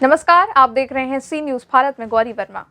नमस्कार, आप देख रहे हैं सी न्यूज भारत में गौरी वर्मा।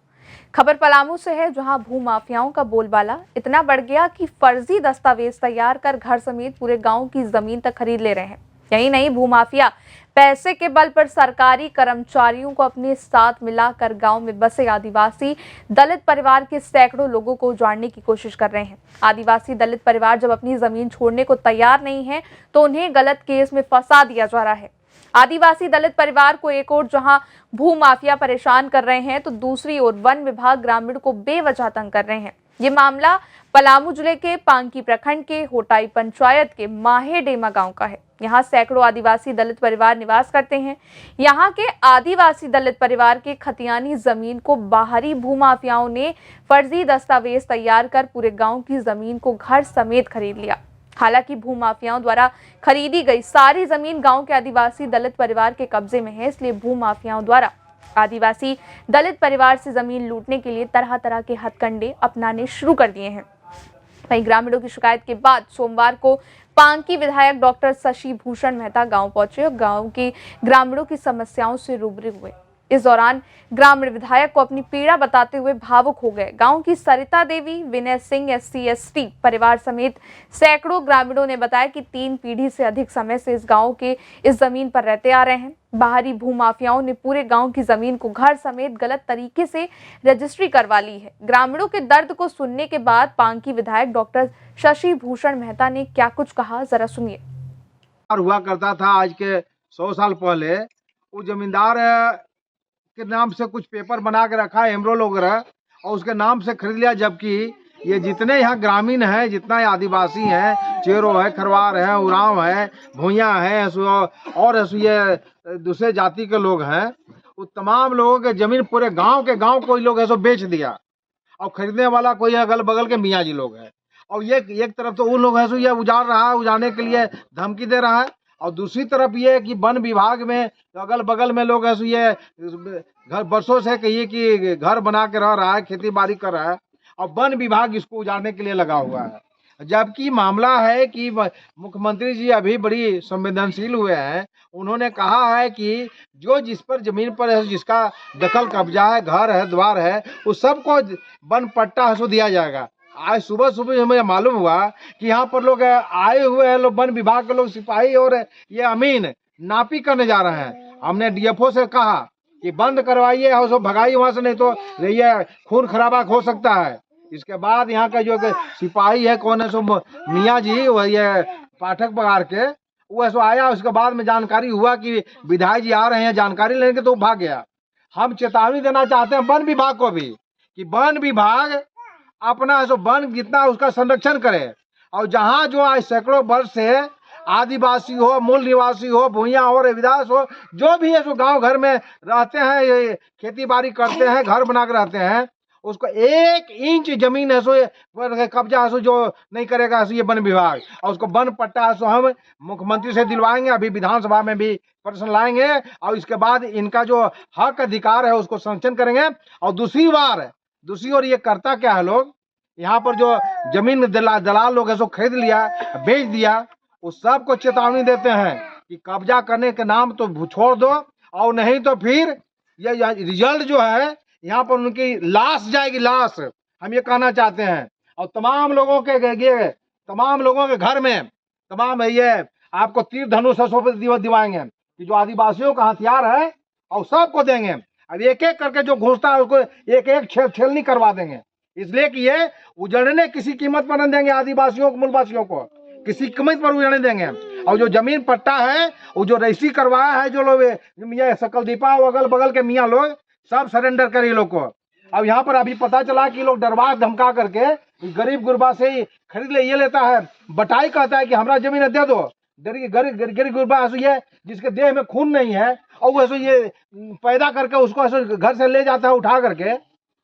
खबर पलामू से है, जहां भू माफियाओं का बोलबाला इतना बढ़ गया कि फर्जी दस्तावेज तैयार कर घर समेत पूरे गांव की जमीन तक खरीद ले रहे हैं। यही नहीं, भूमाफिया पैसे के बल पर सरकारी कर्मचारियों को अपने साथ मिलाकर गांव में बसे आदिवासी दलित परिवार के सैकड़ों लोगों को उजाड़ने की कोशिश कर रहे हैं। आदिवासी दलित परिवार जब अपनी जमीन छोड़ने को तैयार नहीं है तो उन्हें गलत केस में फंसा दिया जा रहा है। आदिवासी दलित परिवार को एक ओर जहां भू माफिया परेशान कर रहे हैं तो दूसरी ओर वन विभाग ग्रामीण को बेवजह तंग कर रहे हैं। ये मामला पलामू जिले के पांकी प्रखंड के होटाई पंचायत के माहेडेमा गांव का है। यहाँ सैकड़ों आदिवासी दलित परिवार निवास करते हैं। यहाँ के आदिवासी दलित परिवार के खतियानी जमीन को बाहरी भू माफियाओं ने फर्जी दस्तावेज तैयार कर पूरे गांव की जमीन को घर समेत खरीद लिया। हालांकि भू माफियाओं द्वारा खरीदी गई सारी जमीन गांव के आदिवासी दलित परिवार के कब्जे में है, इसलिए भू माफियाओं द्वारा आदिवासी दलित परिवार से जमीन लूटने के लिए तरह तरह के हथकंडे अपनाने शुरू कर दिए हैं। वहीं ग्रामीणों की शिकायत के बाद सोमवार को पांकी विधायक डॉक्टर शशि भूषण मेहता गांव पहुंचे और गांव के ग्रामीणों की समस्याओं से रूबरू हुए। इस दौरान ग्रामीण विधायक को अपनी पीड़ा बताते हुए भावुक हो गए। गांव की सरिता देवी, विनय सिंह SC/ST परिवार समेत सैकड़ों ग्रामीणों ने बताया कि 3 पीढ़ी से अधिक समय से इस गांव के इस जमीन पर रहते आ रहे हैं। बाहरी भूमाफियाओं ने पूरे गांव की जमीन को घर समेत गलत तरीके से रजिस्ट्री करवा ली है। ग्रामीणों के दर्द को सुनने के बाद पांकी विधायक डॉक्टर शशि भूषण मेहता ने क्या कुछ कहा, जरा सुनिए। हुआ करता था आज के 100 साल पहले, वो जमींदार के नाम से कुछ पेपर बना के रखा है एमरोल वगैरह और उसके नाम से खरीद लिया। जबकि ये जितने यहाँ ग्रामीण हैं, जितना ये आदिवासी हैं, चेरो है, खरवार है, उरांव है, भूया है और ये दूसरे जाति के लोग हैं, वो तमाम लोगों के जमीन पूरे गांव के गांव कोई लोग ऐसो बेच दिया और खरीदने वाला कोई अगल बगल के मियाँ जी लोग हैं। और ये एक तरफ तो उन लोग ऐसो ये उजाड़ रहा है, उजाड़ने के लिए धमकी दे रहा है, और दूसरी तरफ ये कि वन विभाग में अगल बगल में लोग ऐसे ये घर बरसों से कहिए कि घर बना के रह रहा है, खेती बाड़ी कर रहा है, और वन विभाग इसको उजाड़ने के लिए लगा हुआ है। जबकि मामला है कि मुख्यमंत्री जी अभी बड़ी संवेदनशील हुए हैं। उन्होंने कहा है कि जो जिस पर जमीन पर है, जिसका दखल कब्जा है, घर है, द्वार है, उस सबको वन पट्टा है सो दिया जाएगा। आज सुबह सुबह हमें मालूम हुआ कि यहाँ पर लोग आए हुए हैं, लोग वन विभाग के लोग, सिपाही और ये अमीन नापी करने जा रहे हैं। हमने DFO से कहा कि बंद करवाइए और सब भगाइए वहां से, नहीं तो ये खून खराबा हो सकता है। इसके बाद यहाँ का जो सिपाही है, कौन है सो मियाँ जी, वह ये पाठक पगार के, वो ऐसा आया। उसके बाद में जानकारी हुआ कि विधायक जी आ रहे हैं, जानकारी लेंगे तो भाग गया। हम चेतावनी देना चाहते हैं वन विभाग को भी कि वन विभाग अपना जो वन जितना उसका संरक्षण करे, और जहाँ जो आज सैकड़ों वर्ष से आदिवासी हो, मूल निवासी हो, भूया हो, रविदास हो, जो भी है जो गांव घर में रहते हैं, ये खेती बाड़ी करते हैं, घर बना के रहते हैं, उसको 1 इंच जमीन है सो कब्जा है सो जो नहीं करेगा सो ये वन विभाग, और उसको वन पट्टा है सो हम मुख्यमंत्री से दिलवाएंगे। अभी विधानसभा में भी प्रश्न लाएंगे और इसके बाद इनका जो हक अधिकार है उसको संरक्षण करेंगे। और दूसरी ओर ये करता क्या है, लोग यहाँ पर जो जमीन दलाल लोग है सो खरीद लिया, बेच दिया, उस सबको चेतावनी देते हैं कि कब्जा करने के नाम तो छोड़ दो, और नहीं तो फिर ये रिजल्ट जो है यहाँ पर उनकी लाश जाएगी, लाश। हम ये कहना चाहते हैं। और तमाम लोगों के घर में तमाम ये आपको तीर धनुष दिवाएंगे कि जो आदिवासियों का हथियार है और सबको देंगे। अब एक एक करके जो घुसता है उसको एक एक छेलनी करवा देंगे, इसलिए कि ये उजड़ने किसी कीमत पर नहीं देंगे। आदिवासियों को, मूलवासियों को किसी कीमत पर उजड़ने देंगे। और जो जमीन पट्टा है, वो जो रजिस्ट्री करवाया है, जो लोग ये सकल दीपा अगल बगल के मियाँ लोग सब सरेंडर करे लोग को। अब यहाँ पर अभी पता चला कि लोग डरवा धमका करके गरीब गुरबा से ही खरीद ले, ये लेता है, बटाई कहता है कि हमारा जमीन दे दो। गरीब गुरबा ये जिसके देह में खून नहीं है, और वो ऐसे ये पैदा करके उसको ऐसे घर से ले जाता है उठा करके।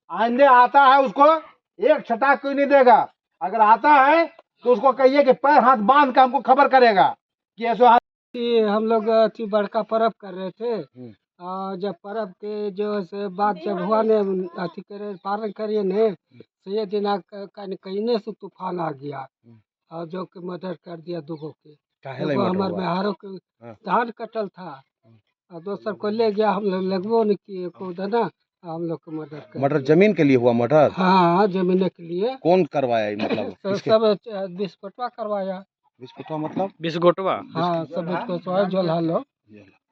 आइंदे आता है उसको एक छटाक कोई नहीं देगा। अगर आता है तो उसको कहिए कि पैर हाथ बांध के हमको खबर करेगा कि ऐसे। हम लोग अथी बड़का पर्व कर रहे थे, और जब पर्व के जो से बात जब हुआ ने अथी करे पालन करिए ने, तो ये दिन कहीं से तूफान आ गया और जो कि मर्डर कर दिया दुगो के। हमारे बिहारों के धान कटल था, और दोसर को ले गया, हम लोग लगभो नहीं किए को ना, हम लोग को मर्डर कर मर्डर दिया। जमीन के लिए हुआ मर्डर? हाँ, जमीन के लिए कौन करवाया ये मतलब? तो किसके? सब विस्फोटवा करवाया। विस्फोटवा मतलब बिस्गोटवा हाँ, सब विस्फोटवा जोल्हा लोग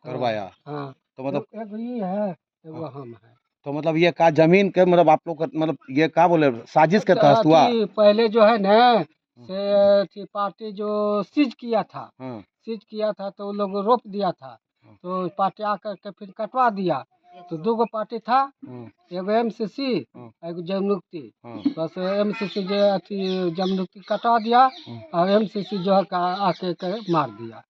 करवाया? हाँ। तो मतलब एगो ये है, एगो हम है। तो मतलब ये का जमीन के मतलब आप लोग का मतलब ये का बोले साजिश के तहत हुआ? अथी पहले जो है ना से अथी पार्टी जो सीज किया था, हाँ सीज किया था तो वो लोग रोप दिया था, तो पार्टी आकर के फिर कटवा दिया। तो दो गो पार्टी था, हाँ एगो एमसीसी, एगो जमनुक्ति। हाँ बस एमसीसी जो अथी जमनुक्ति कटवा दिया और एमसीसी जो है आके मार दिया।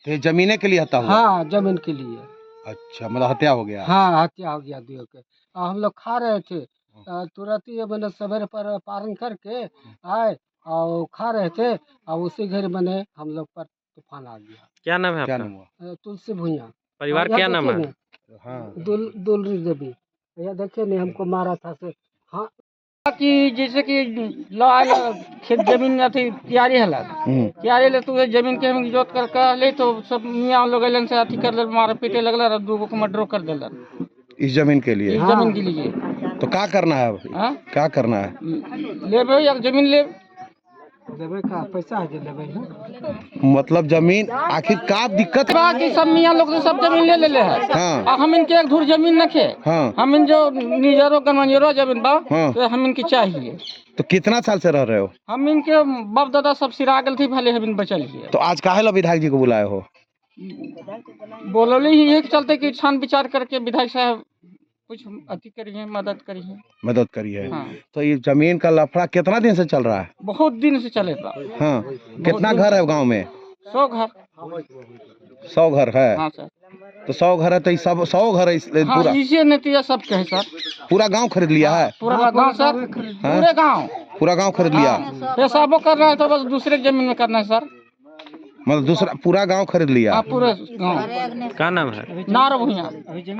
तो ये जमीने के लिए हत्या हुआ? हाँ, जमीन के लिए। अच्छा मतलब हत्या हो गया? हाँ, हत्या हो गया दियो के। और हम लोग खा रहे थे, तुरंत ही मैंने सवेरे पर पारण करके आए और खा रहे थे, और उसी घर मैंने हम लोग पर तूफान आ गया। क्या नाम है क्या आपका? नाम हुआ? तुलसी भुइयां। परिवार यहाँ क्या नाम देखिए है? ना, हाँ दुलरी देवी, भैया देखिए नहीं हमको मारा था से। हाँ, कि जैसे कि खेत जमीन अथी क्यारी हला क्यारी ले तो जमीन के हम जोत कर ले तो सब मियाँ लोग अलन से अथी कर मारे पीटे लगला और दू गो को मर्डर कर देलन इस जमीन के लिए? इस हाँ। जमीन के लिए। तो क्या करना है अभी? हाँ? क्या करना है? लेबे या जमीन ले देवे का पैसा है जो लेवे ना। मतलब जमीन आखिर का दिक्कत है? बाकी सब मियाँ लोग तो सब जमीन ले ले है। हाँ और हम इनके एक धूर जमीन नखे, हाँ हम इन जो निजरो गनमंजरो जमीन बा हाँ। तो हम इनकी चाहिए। तो कितना साल से रह रहे हो? हम इनके बाप दादा सब सिरा गल थी, भले हम इन बचल लिए। तो आज काहे ला विधायक जी को बुलाए हो? बोलली ही एक चलते कि छान विचार करके विधायक साहब कुछ अति करिए, मदद करिए। मदद करिए। हाँ। तो ये जमीन का लफड़ा कितना दिन से चल रहा है? बहुत दिन से चले था। हाँ कितना घर है गांव में? 100 घर। 100 घर है? हाँ सर। तो 100 घर है तो ये सब 100 घर है हाँ, पूरा इसे नतीजा सब कहे सर। पूरा गांव खरीद लिया है? पूरा गांव सर, पूरे गांव पूरा गांव खरीद लिया? पेशाबो कर रहा है तो बस दूसरे जमीन में करना है सर। मतलब दूसरा पूरा गांव खरीद लिया? हाँ, पूरे गांव। क्या नाम है? नार भुइयां।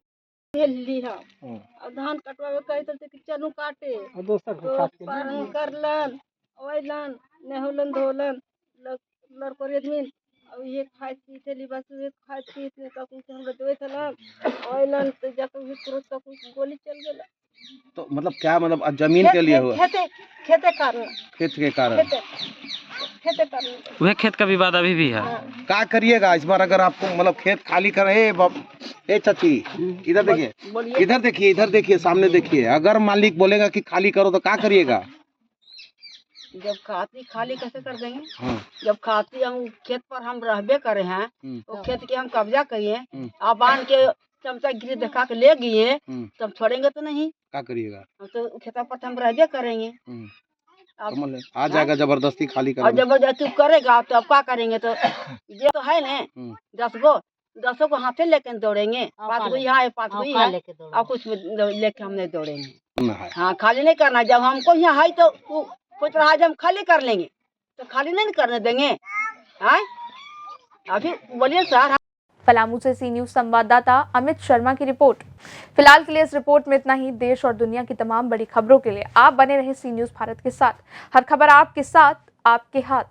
और धान कटवावे कही तो चलू काटे और दोसर को तो काट के पारण करलन ओइलन नेहुलन धोलन लड़कोरे आदमी और ये खाइत पीते ली बस ये खाइत पीते तक कुछ हम देवे थलन ओइलन तो जाकर भी तुरंत तक गोली चल गेला। तो मतलब क्या मतलब जमीन के लिए हुआ? खेते कारण खेत के कारण? खेते कारण वह खेत का विवाद अभी भी है। क्या करिएगा इस बार अगर आपको मतलब खेत खाली कर? ए चाची इधर देखिए, इधर देखिए, इधर देखिए, सामने देखिए। अगर मालिक बोलेगा कि खाली करो तो क्या करिएगा? जब खाती खाली कैसे कर देंगे? हाँ। जब खाती हम खेत पर हम रहबे करे हैं तो खेत के हम कब्जा करिए, हम्म। आप बांध के चमचा गिरी दिखा के ले गए हम्म। तब छोड़ेंगे तो नहीं, क्या करिएगा? हम तो खेता पर हम रहबे करेंगे। अब समझ ले, आ जाएगा जबरदस्ती खाली और कर। जबरदस्ती करेगा तो अब क्या करेंगे? तो ये तो है ना, 10 को हाथे लेके दौड़ेंगे, 5 गो यहाँ है 5 गो यहाँ है, और कुछ लेके हम नहीं दौड़ेंगे। हाँ, खाली नहीं करना। जब हमको यहाँ है तो कुछ रहा जब हम खाली कर लेंगे तो खाली नहीं करने देंगे। हाँ, अभी बोलिए सर। पलामू से सी न्यूज संवाददाता अमित शर्मा की रिपोर्ट। फिलहाल के लिए इस रिपोर्ट में इतना ही। देश और दुनिया की तमाम बड़ी खबरों के लिए आप बने रहे सी न्यूज भारत के साथ। हर खबर आपके साथ, आपके हाथ।